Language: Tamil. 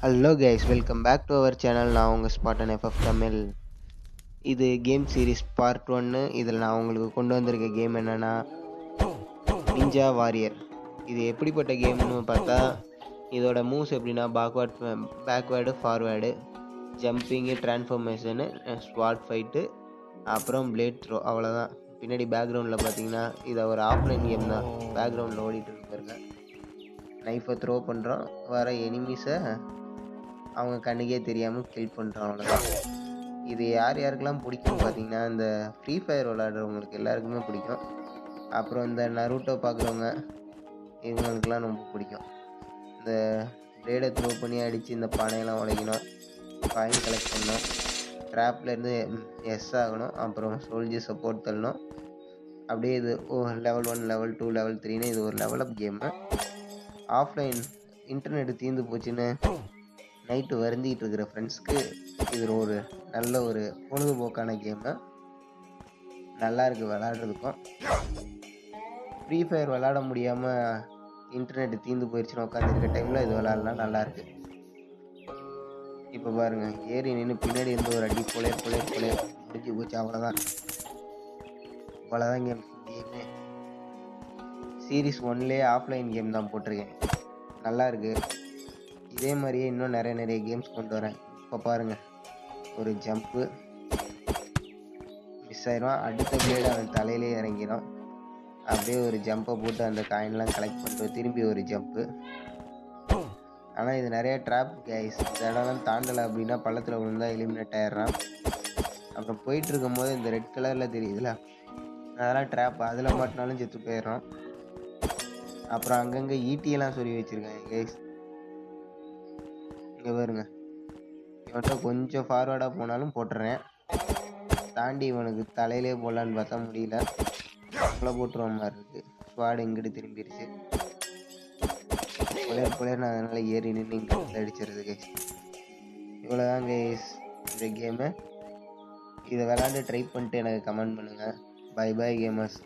Hello guys, welcome back to our channel. நான் உங்கள் ஸ்பாட்டன் எஃப்எஃப் தமிழ். இது கேம் சீரிஸ் பார்ட் 1. இதில் நான் உங்களுக்கு கொண்டு வந்திருக்க கேம் என்னென்னா நிஞ்சா வாரியர். இது எப்படிப்பட்ட கேம்னு பார்த்தா, இதோட மூவ்ஸ் எப்படின்னா பேக்வேர்டு, ஃபார்வேர்டு, ஜம்பிங்கு, டிரான்ஸ்ஃபர்மேஷனு, ஸ்வாட் ஃபைட்டு, அப்புறம் பிளேட் த்ரோ, அவ்வளோதான். பின்னாடி பேக்ரவுண்டில் பார்த்தீங்கன்னா இது ஒரு ஆஃப்லைன் கேம் தான். பேக்ரவுண்டில் ஓடிட்டு இருக்கு பாருங்க. நைஃபை த்ரோ பண்ணுறோம், வர எனிமீஸை அவங்க கண்ணுக்கே தெரியாமல் கில் பண்ணுறோம், அவ்வளோதான். இது யார் யாருக்கெல்லாம் பிடிக்கும் பார்த்தீங்கன்னா, இந்த ஃப்ரீ ஃபயர் விளையாடுறவங்களுக்கு எல்லாருக்குமே பிடிக்கும். அப்புறம் இந்த நருட்டோ பார்க்குறவங்க, இவங்களுக்கெல்லாம் ரொம்ப பிடிக்கும். இந்த பிளேடை த்ரோ பண்ணி அடித்து இந்த பானையெல்லாம் உடைக்கணும், காயின் கலெக்ட் பண்ணணும், ட்ராப்லேருந்து எஸ் ஆகணும், அப்புறம் சோல்ஜர் சப்போர்ட் தள்ளணும். அப்படியே இது லெவல் 1, லெவல் 2, லெவல் 3ன்னு இது ஒரு லெவலப் கேமு. ஆஃப்லைன் இன்டர்நெட்டு தீர்ந்து போச்சுன்னு நைட்டு வருந்திக்கிட்டு இருக்கிற ஃப்ரெண்ட்ஸ்க்கு இது ஒரு நல்ல ஒரு பொழுதுபோக்கான கேமு. நல்லா இருக்குது விளாட்றதுக்கும். ஃப்ரீ ஃபயர் விளாட முடியாமல் இன்டர்நெட்டு தீர்ந்து போயிடுச்சுன்னு உட்காந்துருக்க டைமில் இது விளாட்லாம், நல்லாயிருக்கு. இப்போ பாருங்கள், ஏறி நின்று பின்னாடி இருந்து ஒரு அடி புலையர் முடிஞ்சு போச்சு, அவ்வளோதான். கேமே. சீரீஸ் 1லேயே ஆஃப்லைன் கேம் தான் போட்டிருக்கேன், நல்லா இருக்குது. இதே மாதிரியே இன்னும் நிறைய கேம்ஸ் கொண்டு வரேன். இப்போ பாருங்கள், ஒரு ஜம்ப்பு மிஸ் ஆயிடும், அடுத்த பிளேடு அவன் தலையிலே இறங்கிடும். அப்படியே ஒரு ஜம்பை போட்டு அந்த காயின்லாம் கலெக்ட் பண்ணிட்டு திரும்பி ஒரு ஜம்ப்பு. ஆனால் இது நிறைய ட்ராப் கைஸ். இந்த இடம்லாம் தாண்டலை அப்படின்னா பள்ளத்தில் விழுந்தா எலிமினேட் ஆயிடுறான். அப்புறம் போயிட்டு இருக்கும் போது இந்த ரெட் கலரில் தெரியுதுல, அதெல்லாம் ட்ராப். அதில் மாட்டினாலும் செத்து போயிடுறோம். அப்புறம் அங்கங்கே ஈட்டியெல்லாம் சொல்லி வச்சுருக்காங்க கைஸ். இங்கே பாருங்க, இவன்கிட்ட கொஞ்சம் ஃபார்வேர்டாக போனாலும் போட்டுறேன், தாண்டி இவனுக்கு தலையிலே போடலான்னு பார்த்தா முடியல, அவ்வளோ போட்டுருவ மாதிரி இருக்குது. ஸ்வாடு இங்கிட்டு திரும்பிடுச்சு, புலையர் அதனால ஏறி நின்று இங்கிட்டு அடிச்சிருது கைஸ். இவ்வளோதான் கைஸ் இந்த கேமு. இதை விளாண்டு ட்ரை பண்ணிட்டு எனக்கு கமெண்ட் பண்ணுங்கள். Bye gamers.